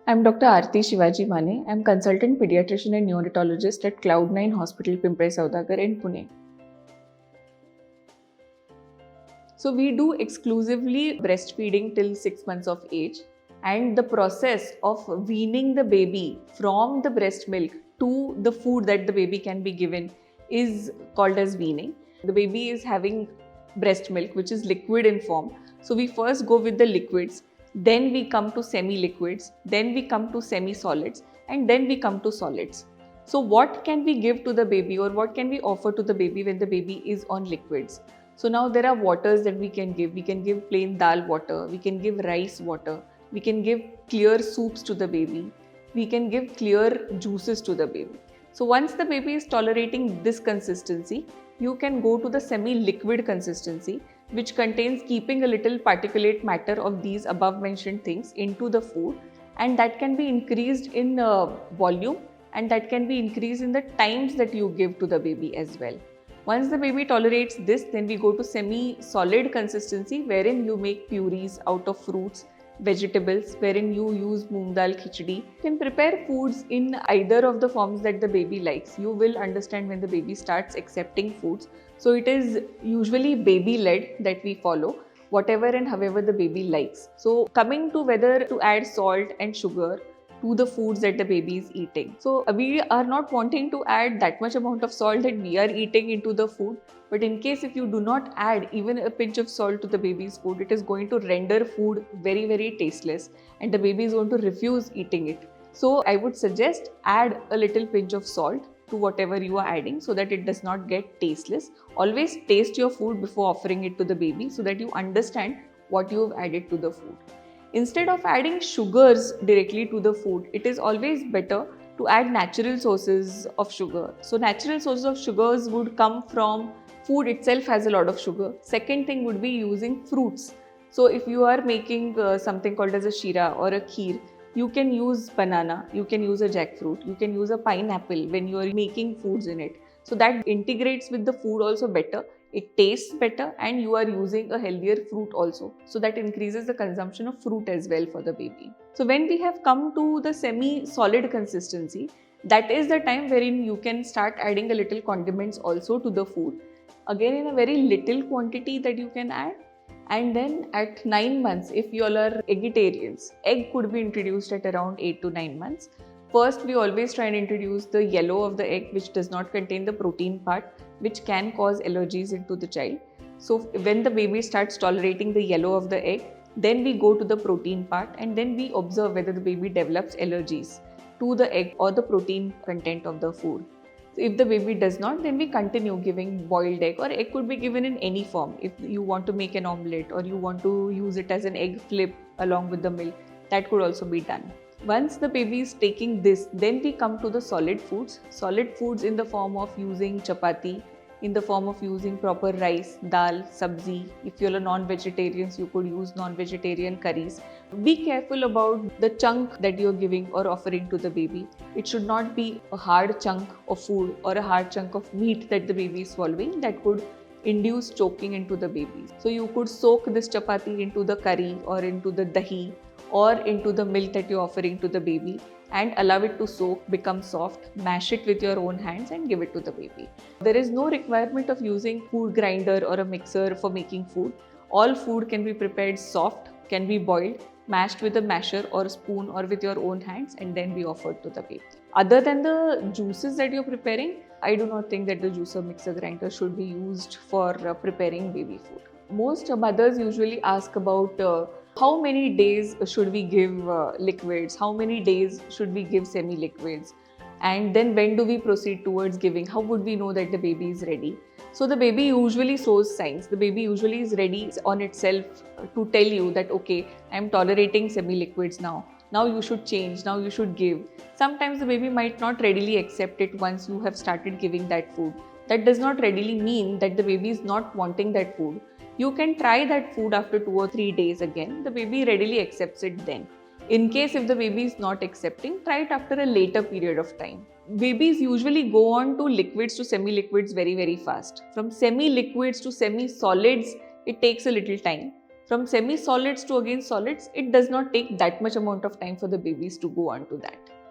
I'm Dr. Aarti Shivaji. I'm consultant pediatrician and neonatologist at Cloudnine Hospital, Pimple, Saudagar in Pune. So we do exclusively breastfeeding till 6 months of age, and the process of weaning the baby from the breast milk to the food that the baby can be given is called as weaning. The baby is having breast milk which is liquid in form. So we first go with the liquids, then we come to semi-liquids, then we come to semi-solids, and then we come to solids. So what can we give to the baby, or what can we offer to the baby when the baby is on liquids? So now there are waters that we can give. We can give plain dal water, we can give rice water, we can give clear soups to the baby, we can give clear juices to the baby. So once the baby is tolerating this consistency, you can go to the semi-liquid consistency, which contains keeping a little particulate matter of these above mentioned things into the food, and that can be increased in volume, and that can be increased in the times that you give to the baby as well. Once the baby tolerates this, then we go to semi-solid consistency, wherein you make purees out of fruits, vegetables, wherein you use moong dal khichdi. You can prepare foods in either of the forms that the baby likes. You will understand when the baby starts accepting foods. So it is usually baby-led that we follow, whatever and however the baby likes. So coming to whether to add salt and sugar to the foods that the baby is eating. So we are not wanting to add that much amount of salt that we are eating into the food. But in case if you do not add even a pinch of salt to the baby's food, it is going to render food very, very tasteless, and the baby is going to refuse eating it. So I would suggest add a little pinch of salt to whatever you are adding so that it does not get tasteless. Always taste your food before offering it to the baby so that you understand what you have added to the food. Instead of adding sugars directly to the food, it is always better to add natural sources of sugar. So natural sources of sugars would come from food itself has a lot of sugar. Second thing would be using fruits. So if you are making something called as a sheera or a kheer, you can use banana, you can use a jackfruit, you can use a pineapple when you are making foods in it. So that integrates with the food also better. It tastes better, and you are using a healthier fruit also. So that increases the consumption of fruit as well for the baby. So when we have come to the semi-solid consistency, that is the time wherein you can start adding a little condiments also to the food. Again, in a very little quantity that you can add. And then at 9 months, if you all are vegetarians, egg could be introduced at around 8 to 9 months. First, we always try and introduce the yellow of the egg, which does not contain the protein part, which can cause allergies into the child. So when the baby starts tolerating the yellow of the egg, then we go to the protein part, and then we observe whether the baby develops allergies to the egg or the protein content of the food. So if the baby does not, then we continue giving boiled egg, or egg could be given in any form. If you want to make an omelet, or you want to use it as an egg flip along with the milk, that could also be done. Once the baby is taking this, then we come to the solid foods. Solid foods in the form of using chapati, in the form of using proper rice, dal, sabzi. If you're a non-vegetarian, you could use non-vegetarian curries. Be careful about the chunk that you're giving or offering to the baby. It should not be a hard chunk of food or a hard chunk of meat that the baby is swallowing. That could induce choking into the baby. So you could soak this chapati into the curry or into the dahi or into the milk that you're offering to the baby, and allow it to soak, become soft, mash it with your own hands and give it to the baby. There is no requirement of using food grinder or a mixer for making food. All food can be prepared soft, can be boiled, mashed with a masher or a spoon or with your own hands, and then be offered to the baby. Other than the juices that you're preparing, I do not think that the juicer mixer grinder should be used for preparing baby food. Most mothers usually ask about how many days should we give liquids, how many days should we give semi-liquids, and then when do we proceed towards giving, how would we know that the baby is ready. So the baby usually shows signs. The baby usually is ready on itself to tell you that, okay, I am tolerating semi-liquids now. Now you should change, now you should give. Sometimes the baby might not readily accept it once you have started giving that food. That does not readily mean that the baby is not wanting that food. You can try that food after 2 or 3 days again. The baby readily accepts it then. In case if the baby is not accepting, try it after a later period of time. Babies usually go on to liquids to semi-liquids very, very fast. From semi-liquids to semi-solids, it takes a little time. From semi-solids to again solids, it does not take that much amount of time for the babies to go on to that.